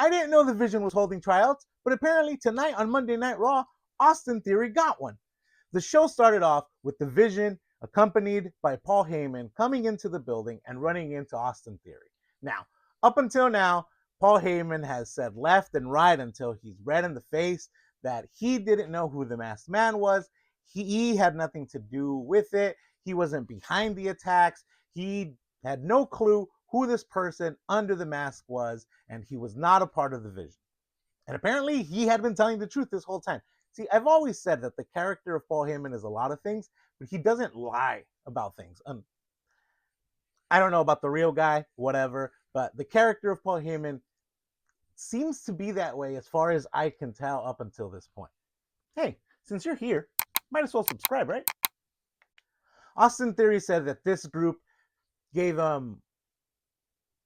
I didn't know the Vision was holding tryouts, but apparently tonight on Monday Night Raw, Austin Theory got one. The show started off with the Vision accompanied by Paul Heyman coming into the building and running into Austin Theory. Now, up until now, Paul Heyman has said left and right until he's red in the face that he didn't know who the masked man was. He had nothing to do with it. He wasn't behind the attacks. He had no clue who this person under the mask was, and he was not a part of the Vision. And apparently, he had been telling the truth this whole time. See, I've always said that the character of Paul Heyman is a lot of things, but he doesn't lie about things. I don't know about the real guy, whatever, but the character of Paul Heyman seems to be that way as far as I can tell up until this point. Hey, since you're here, might as well subscribe, right? Austin Theory said that this group gave him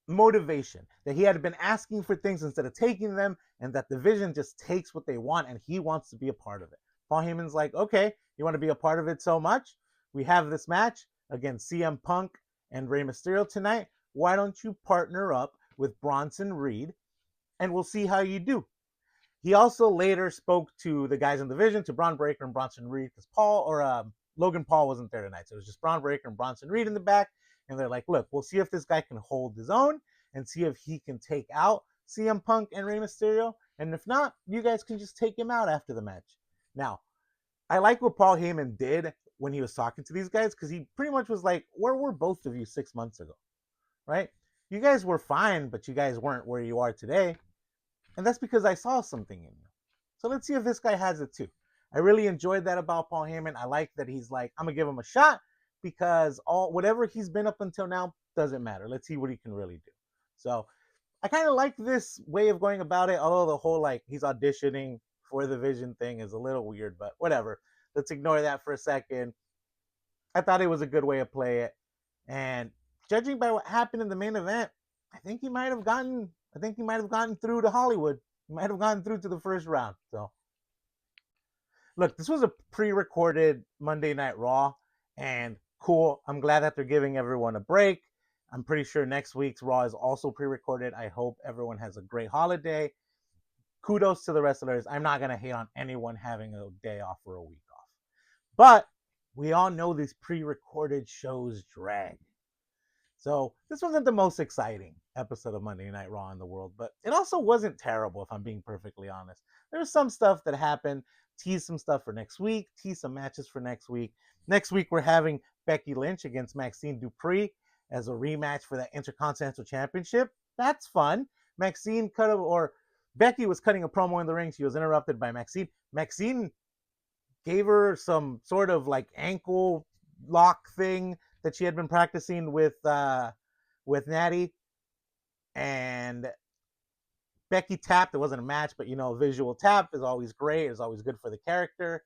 motivation, that he had been asking for things instead of taking them, and that the Vision just takes what they want and he wants to be a part of it. Paul Heyman's like, okay, you want to be a part of it so much? We have this match against CM Punk and Rey Mysterio tonight. Why don't you partner up with Bronson Reed and we'll see how you do. He also later spoke to the guys in the Vision, to Braun Breaker and Bronson Reed, because Logan Paul wasn't there tonight. So it was just Braun Breaker and Bronson Reed in the back. And they're like, look, we'll see if this guy can hold his own and see if he can take out CM Punk and Rey Mysterio. And if not, you guys can just take him out after the match. Now, I like what Paul Heyman did when he was talking to these guys, because he pretty much was like, where were both of you 6 months ago? Right? You guys were fine, but you guys weren't where you are today. And that's because I saw something in you. So let's see if this guy has it too. I really enjoyed that about Paul Heyman. I like that he's like, I'm going to give him a shot, because whatever he's been up until now doesn't matter. Let's see what he can really do. So I kind of like this way of going about it, although the whole like he's auditioning for the Vision thing is a little weird, but whatever. Let's ignore that for a second. I thought it was a good way to play it. And judging by what happened in the main event, I think he might have gotten through to Hollywood. He might have gotten through to the first round. So look, this was a pre-recorded Monday Night Raw, and cool. I'm glad that they're giving everyone a break. I'm pretty sure next week's Raw is also pre-recorded. I hope everyone has a great holiday. Kudos to the wrestlers. I'm not going to hate on anyone having a day off or a week off. But we all know these pre-recorded shows drag. So this wasn't the most exciting episode of Monday Night Raw in the world, but it also wasn't terrible, if I'm being perfectly honest. There's some stuff that happened. Tease some stuff for next week. Tease some matches for next week. Next week, we're having Becky Lynch against Maxine Dupree as a rematch for that Intercontinental Championship. That's fun. Becky was cutting a promo in the ring. She was interrupted by Maxine. Maxine gave her some sort of like ankle lock thing that she had been practicing with Natty, and Becky tapped. It wasn't a match, but a visual tap is always great. It's always good for the character.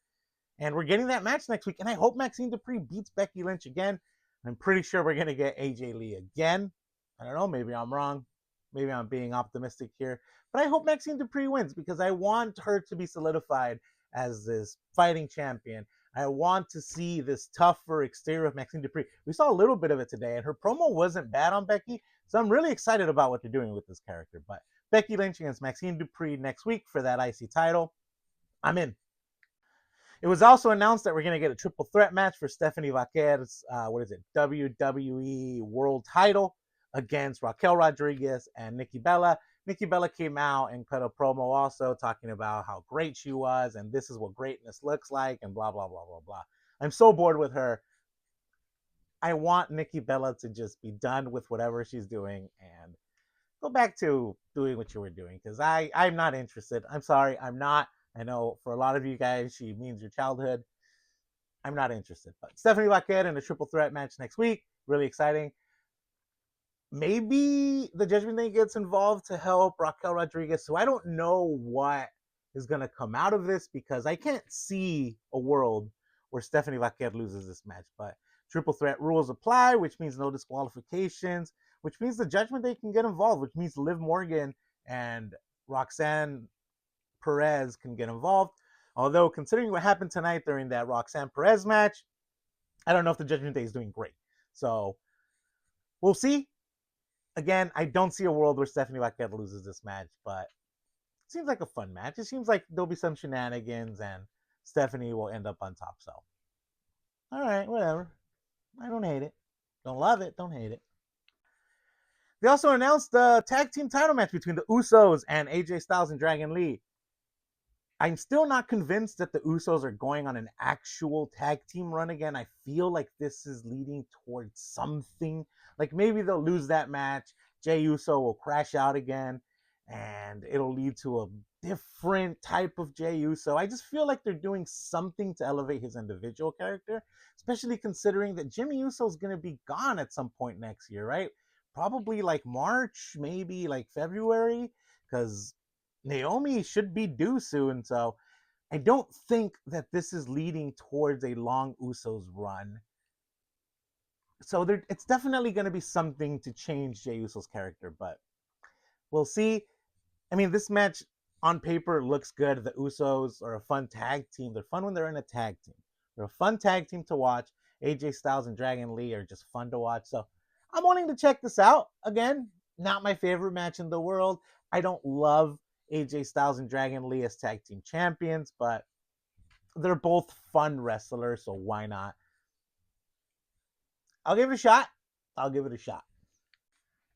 And we're getting that match next week, and I hope Maxine Dupree beats Becky Lynch again. I'm pretty sure we're going to get AJ Lee again. I don't know. Maybe I'm wrong. Maybe I'm being optimistic here. But I hope Maxine Dupree wins, because I want her to be solidified as this fighting champion. I want to see this tougher exterior of Maxine Dupree. We saw a little bit of it today, and her promo wasn't bad on Becky. So I'm really excited about what they're doing with this character. But Becky Lynch against Maxine Dupree next week for that IC title. I'm in. It was also announced that we're going to get a triple threat match for Stephanie Vaquer's, WWE World title against Raquel Rodriguez and Nikki Bella. Nikki Bella came out and cut a promo also talking about how great she was, and this is what greatness looks like, and blah, blah, blah, blah, blah. I'm so bored with her. I want Nikki Bella to just be done with whatever she's doing and go back to doing what you were doing, because I'm not interested. I'm sorry, I'm not. I know for a lot of you guys, she means your childhood. I'm not interested. But Stephanie Vaquer in a triple threat match next week. Really exciting. Maybe the Judgment Day gets involved to help Raquel Rodriguez. So I don't know what is going to come out of this, because I can't see a world where Stephanie Vaquer loses this match. But triple threat rules apply, which means no disqualifications, which means the Judgment Day can get involved, which means Liv Morgan and Roxanne Perez can get involved. Although, considering what happened tonight during that Roxanne Perez match, I don't know if the Judgment Day is doing great. So we'll see. Again, I don't see a world where Stephanie Blackhead loses this match, but it seems like a fun match. It seems like there'll be some shenanigans and Stephanie will end up on top. So, all right, whatever. I don't hate it. Don't love it. Don't hate it. They also announced the tag team title match between the Usos and AJ Styles and Dragon Lee. I'm still not convinced that the Usos are going on an actual tag team run again. I feel like this is leading towards something. Like maybe they'll lose that match. Jey Uso will crash out again, and it'll lead to a different type of Jey Uso. I just feel like they're doing something to elevate his individual character, especially considering that Jimmy Uso is going to be gone at some point next year, right? Probably like March, maybe like February, because Naomi should be due soon. So I don't think that this is leading towards a long Usos run. So it's definitely going to be something to change Jey Uso's character, but we'll see. I mean, this match on paper looks good. The Usos are a fun tag team. They're fun when they're in a tag team. They're a fun tag team to watch. AJ Styles and Dragon Lee are just fun to watch. So I'm wanting to check this out. Again, not my favorite match in the world. I don't love AJ Styles and Dragon Lee as tag team champions, but they're both fun wrestlers, so why not? I'll give it a shot. I'll give it a shot.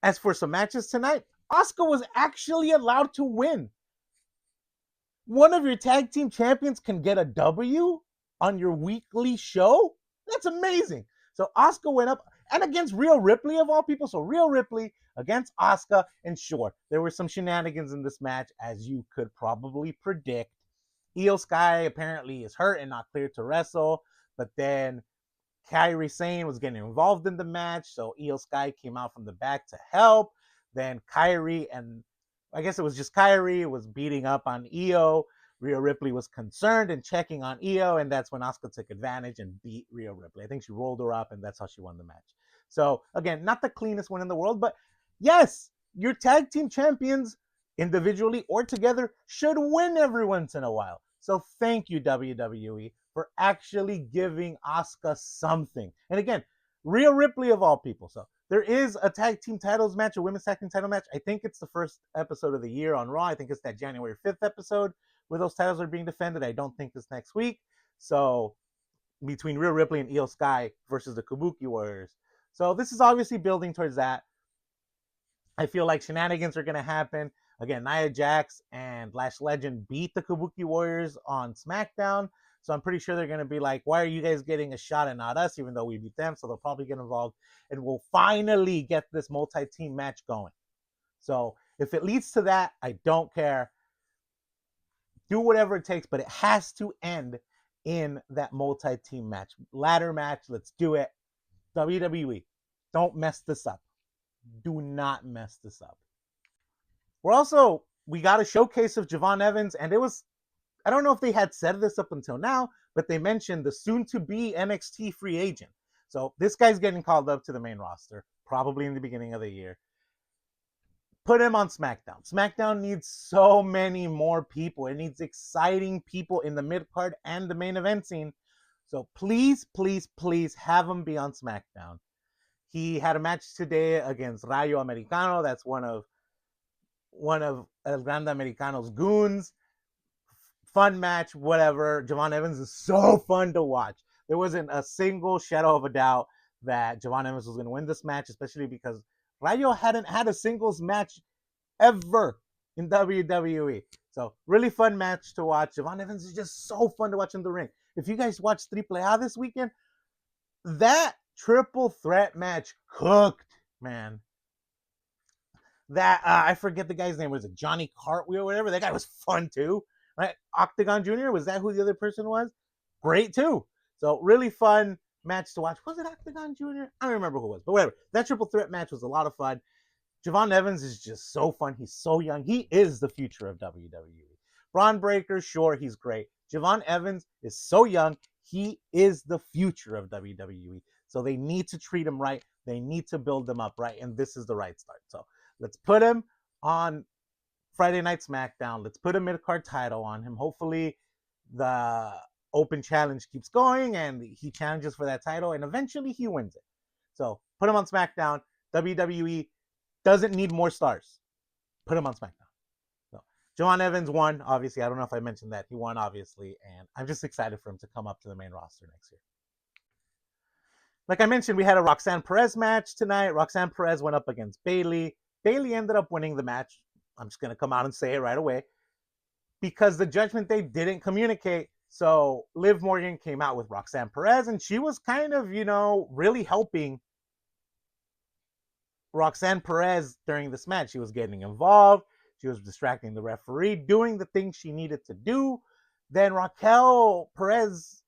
As for some matches tonight, Asuka was actually allowed to win. One of your tag team champions can get a W on your weekly show? That's amazing. So Asuka went up and against Rhea Ripley of all people. So Rhea Ripley against Asuka, and sure, there were some shenanigans in this match, as you could probably predict. Io Sky apparently is hurt and not cleared to wrestle, but then Kairi Sane was getting involved in the match, so Io Sky came out from the back to help. Then Kairi, and I guess it was just Kairi, was beating up on Io. Rhea Ripley was concerned and checking on Io, and that's when Asuka took advantage and beat Rhea Ripley. I think she rolled her up, and that's how she won the match. So, again, not the cleanest one in the world, but yes, your tag team champions, individually or together, should win every once in a while. So thank you, WWE, for actually giving Asuka something. And again, Rhea Ripley of all people. So there is a tag team titles match, a women's tag team title match. I think it's the first episode of the year on Raw. I think it's that January 5th episode where those titles are being defended. I don't think it's next week. So between Rhea Ripley and Io Sky versus the Kabuki Warriors. So this is obviously building towards that. I feel like shenanigans are going to happen. Again, Nia Jax and Lash Legend beat the Kabuki Warriors on SmackDown. So I'm pretty sure they're going to be like, why are you guys getting a shot and not us, even though we beat them? So they'll probably get involved and we'll finally get this multi-team match going. So if it leads to that, I don't care. Do whatever it takes, but it has to end in that multi-team match. Ladder match, let's do it. WWE, don't mess this up. Do not mess this up. We got a showcase of Javon Evans, and it was, I don't know if they had said this up until now, but they mentioned the soon-to-be NXT free agent. So this guy's getting called up to the main roster, probably in the beginning of the year. Put him on SmackDown. SmackDown needs so many more people. It needs exciting people in the mid-card and the main event scene. So please, please, please have him be on SmackDown. He had a match today against Rayo Americano. That's one of El Grande Americano's goons. Fun match, whatever. Javon Evans is so fun to watch. There wasn't a single shadow of a doubt that Javon Evans was going to win this match, especially because Rayo hadn't had a singles match ever in WWE. So really fun match to watch. Javon Evans is just so fun to watch in the ring. If you guys watch AAA this weekend, that triple threat match cooked, man. That I forget the guy's name. Was it Johnny Cartwheel or whatever? That guy was fun too, right? Octagon Jr. Was that who the other person was? Great too. So really fun match to watch. Was it Octagon Jr.? I don't remember who it was, but whatever. That triple threat match was a lot of fun. Javon Evans is just so fun. He's so young. He is the future of WWE. Braun Breaker, sure, he's great. Javon Evans is so young. He is the future of WWE. So they need to treat him right. They need to build him up right. And this is the right start. So let's put him on Friday Night SmackDown. Let's put a mid-card title on him. Hopefully the open challenge keeps going and he challenges for that title and eventually he wins it. So put him on SmackDown. WWE, doesn't need more stars. Put him on SmackDown. So, John Evans won, obviously. I don't know if I mentioned that. He won, obviously. And I'm just excited for him to come up to the main roster next year. Like I mentioned, we had a Roxanne Perez match tonight. Roxanne Perez went up against Bayley. Bayley ended up winning the match. I'm just going to come out and say it right away. Because the Judgment Day didn't communicate. So Liv Morgan came out with Roxanne Perez, and she was kind of, really helping Roxanne Perez during this match. She was getting involved. She was distracting the referee, doing the things she needed to do. Then Raquel Rodriguez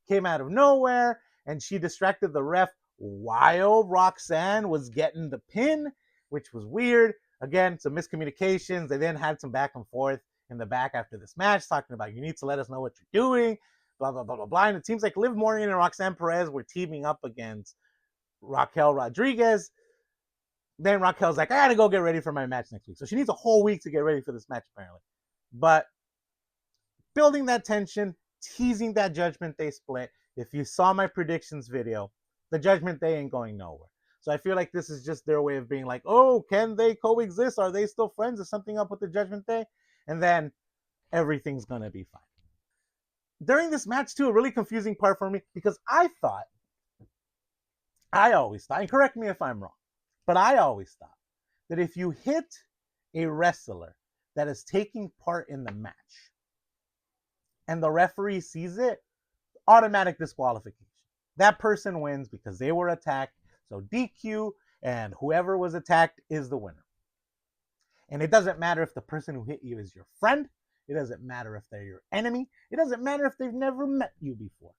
came out of nowhere, and she distracted the ref while Roxanne was getting the pin, which was weird. Again, some miscommunications. They then had some back and forth in the back after this match, talking about, you need to let us know what you're doing, blah, blah, blah, blah, blah. And it seems like Liv Morgan and Roxanne Perez were teaming up against Raquel Rodriguez. Then Raquel's like, I gotta go get ready for my match next week. So she needs a whole week to get ready for this match, apparently. But building that tension, teasing that Judgment Day split. If you saw my predictions video, the Judgment Day ain't going nowhere. So I feel like this is just their way of being like, oh, can they coexist? Are they still friends? Is something up with the Judgment Day? And then everything's going to be fine. During this match, too, a really confusing part for me, because I always thought, and correct me if I'm wrong, but I always thought that if you hit a wrestler that is taking part in the match and the referee sees it, automatic disqualification. That person wins because they were attacked. So DQ, and whoever was attacked is the winner. And it doesn't matter if the person who hit you is your friend. It doesn't matter if they're your enemy. It doesn't matter if they've never met you before.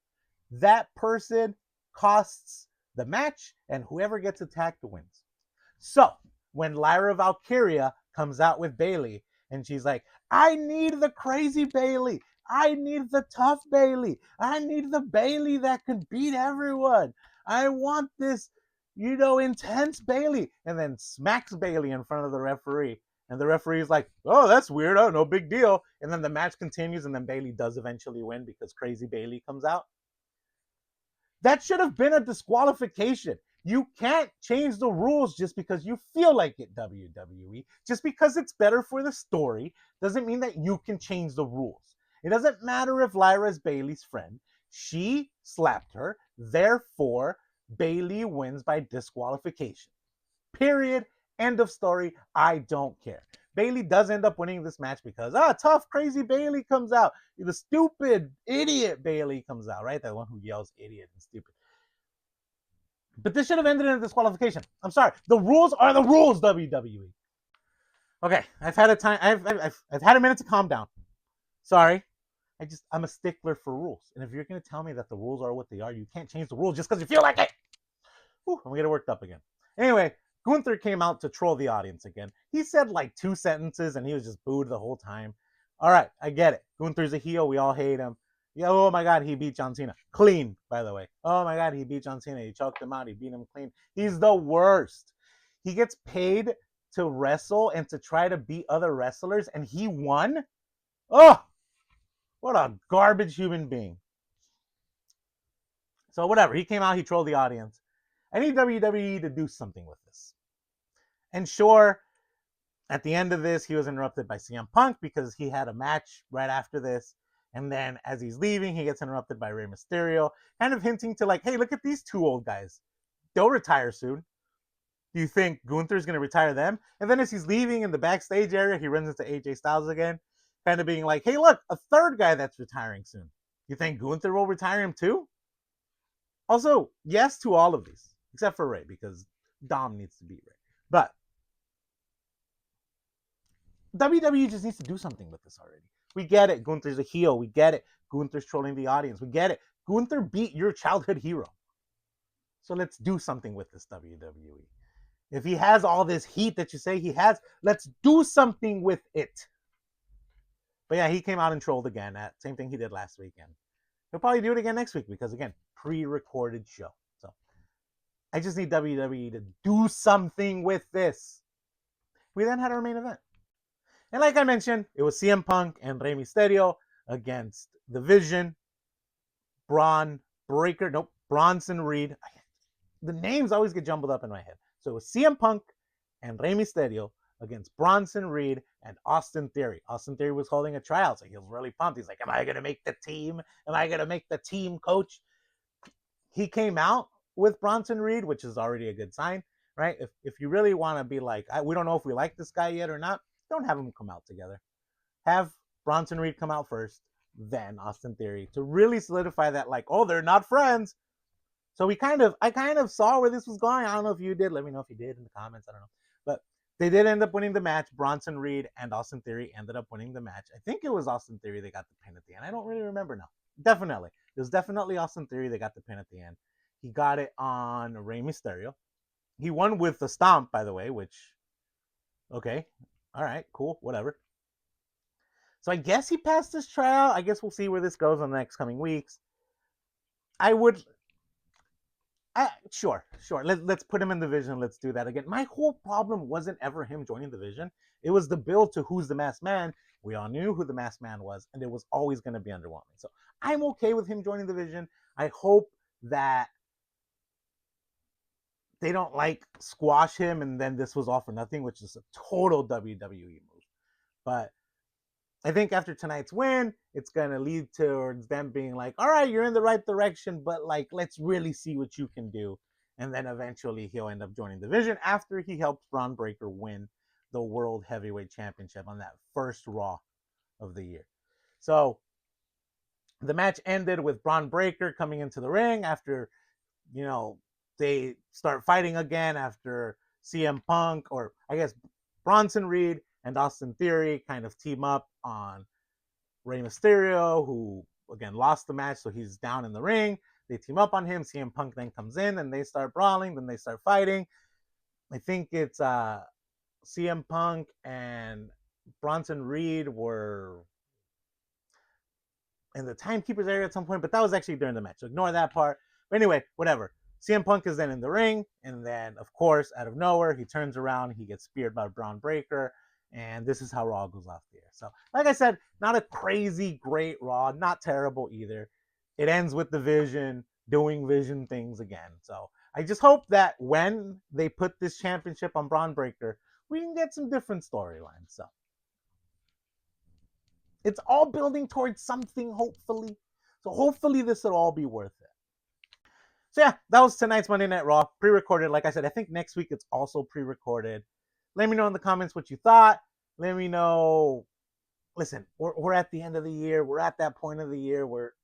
That person costs the match, and whoever gets attacked wins. So when Lyra Valkyria comes out with Bayley, and she's like, I need the crazy Bayley. I need the tough Bayley. I need the Bayley that can beat everyone. I want this, intense Bayley. And then smacks Bayley in front of the referee. And the referee's like, oh, that's weird. Oh, no big deal. And then the match continues, and then Bayley does eventually win because crazy Bayley comes out. That should have been a disqualification. You can't change the rules just because you feel like it, WWE. Just because it's better for the story doesn't mean that you can change the rules. It doesn't matter if Lyra is Bayley's friend. She slapped her. Therefore, Bayley wins by disqualification. Period. End of story. I don't care. Bayley does end up winning this match because, tough, crazy Bayley comes out. The stupid, idiot Bayley comes out, right? That one who yells idiot and stupid. But this should have ended in a disqualification. I'm sorry. The rules are the rules, WWE. Okay, I've had a minute to calm down. Sorry. I'm a stickler for rules. And if you're going to tell me that the rules are what they are, you can't change the rules just because you feel like it. Whew, I'm going to get worked up again. Anyway, Gunther came out to troll the audience again. He said like 2 sentences and he was just booed the whole time. All right, I get it. Gunther's a heel. We all hate him. Yeah, oh my God, he beat John Cena. Clean, by the way. Oh my God, he beat John Cena. He choked him out. He beat him clean. He's the worst. He gets paid to wrestle and to try to beat other wrestlers, and he won? Oh, what a garbage human being. So whatever, he came out, he trolled the audience. I need WWE to do something with this. And sure, at the end of this, he was interrupted by CM Punk because he had a match right after this. And then as he's leaving, he gets interrupted by Rey Mysterio, kind of hinting to like, hey, look at these 2 old guys. They'll retire soon. Do you think Gunther's going to retire them? And then as he's leaving in the backstage area, he runs into AJ Styles again, kind of being like, hey, look, a 3rd guy that's retiring soon. You think Gunther will retire him too? Also, yes to all of these, except for Rey, because Dom needs to beat Rey. But WWE just needs to do something with this already. We get it. Gunther's a heel. We get it. Gunther's trolling the audience. We get it. Gunther beat your childhood hero. So let's do something with this, WWE. If he has all this heat that you say he has, let's do something with it. But yeah, he came out and trolled again. Same thing he did last weekend. He'll probably do it again next week because, again, pre-recorded show. So I just need WWE to do something with this. We then had our main event. And like I mentioned, it was CM Punk and Rey Mysterio against The Vision, Bronson Reed. the names always get jumbled up in my head. So it was CM Punk and Rey Mysterio against Bronson Reed and Austin Theory. Austin Theory was holding a tryout, so he was really pumped. He's like, am I going to make the team? Am I going to make the team, coach? He came out with Bronson Reed, which is already a good sign, right? If you really want to be like, we don't know if we like this guy yet or not, don't have them come out together. Have Bronson Reed come out first, then Austin Theory, to really solidify that, like, oh, they're not friends. So I kind of saw where this was going. I don't know if you did. Let me know if you did in the comments. I don't know. But they did end up winning the match. Bronson Reed and Austin Theory ended up winning the match. I think it was Austin Theory that got the pin at the end. I don't really remember now. Definitely. It was definitely Austin Theory that got the pin at the end. He got it on Rey Mysterio. He won with the stomp, by the way, which, okay. All right, cool, whatever. So I guess he passed this tryout. I guess we'll see where this goes in the next coming weeks. Sure. Let's put him in the division. Let's do that again. My whole problem wasn't ever him joining the division. It was the build to who's the masked man. We all knew who the masked man was, and it was always going to be underwhelming. So I'm okay with him joining the division. I hope that they don't like squash him, and then this was all for nothing, which is a total WWE move. But I think after tonight's win, it's going to lead towards them being like, all right, you're in the right direction, but like, let's really see what you can do. And then eventually he'll end up joining the division after he helps Braun Breaker win the World Heavyweight Championship on that first Raw of the year. So the match ended with Braun Breaker coming into the ring after, they start fighting again after CM Punk, or I guess Bronson Reed and Austin Theory kind of team up on Rey Mysterio, who again lost the match, so he's down in the ring. They team up on him. CM Punk then comes in and they start brawling. Then they start fighting. I think it's CM Punk and Bronson Reed were in the timekeepers area at some point, but that was actually during the match. So ignore that part. But anyway, whatever. CM Punk is then in the ring, and then, of course, out of nowhere, he turns around, he gets speared by Braun Breaker, and this is how Raw goes off the air. So, like I said, not a crazy great Raw, not terrible either. It ends with the Vision doing Vision things again. So, I just hope that when they put this championship on Braun Breaker, we can get some different storylines. So, it's all building towards something, hopefully. So, hopefully, this will all be worth it. So yeah, that was tonight's Monday Night Raw, pre-recorded. Like I said, I think next week it's also pre-recorded. Let me know in the comments what you thought. Let me know. Listen, we're at the end of the year. We're at that point of the year where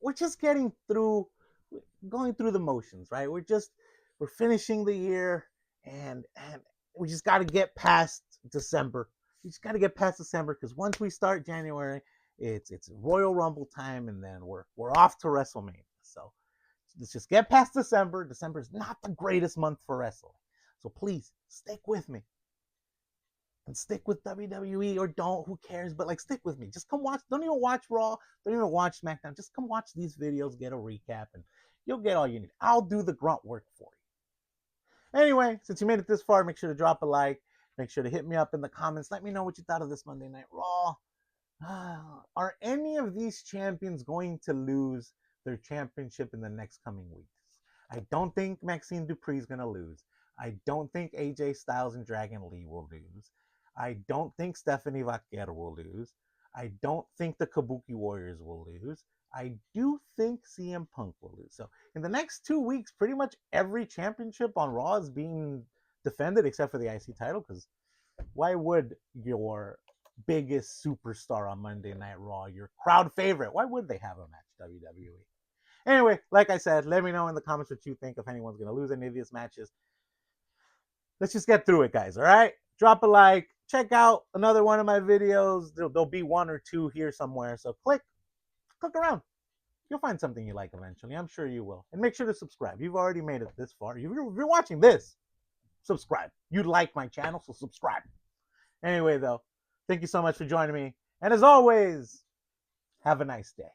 we're just going through the motions, right? We're finishing the year, and we just got to get past December. We just got to get past December, because once we start January, it's Royal Rumble time, and then we're off to WrestleMania. So let's just get past December. December is not the greatest month for wrestling. So please stick with me. And stick with WWE, or don't, who cares? But like, stick with me. Just come watch. Don't even watch Raw. Don't even watch Smackdown. Just come watch these videos, get a recap, and you'll get all you need. I'll do the grunt work for you. Anyway, since you made it this far, make sure to drop a like. Make sure to hit me up in the comments. Let me know what you thought of this Monday Night Raw. Are any of these champions going to lose their championship in the next coming weeks? I don't think Maxine Dupree is going to lose. I don't think AJ Styles and Dragon Lee will lose. I don't think Stephanie Vaquero will lose. I don't think the Kabuki Warriors will lose. I do think CM Punk will lose. So in the next 2 weeks, pretty much every championship on Raw is being defended except for the IC title, because why would your biggest superstar on Monday Night Raw, your crowd favorite, why would they have a match, WWE? Anyway, like I said, let me know in the comments what you think, if anyone's going to lose any of these matches. Let's just get through it, guys, all right? Drop a like. Check out another one of my videos. There'll be one or two here somewhere, so click around. You'll find something you like eventually. I'm sure you will. And make sure to subscribe. You've already made it this far. If you're watching this, subscribe. You like my channel, so subscribe. Anyway, though, thank you so much for joining me. And as always, have a nice day.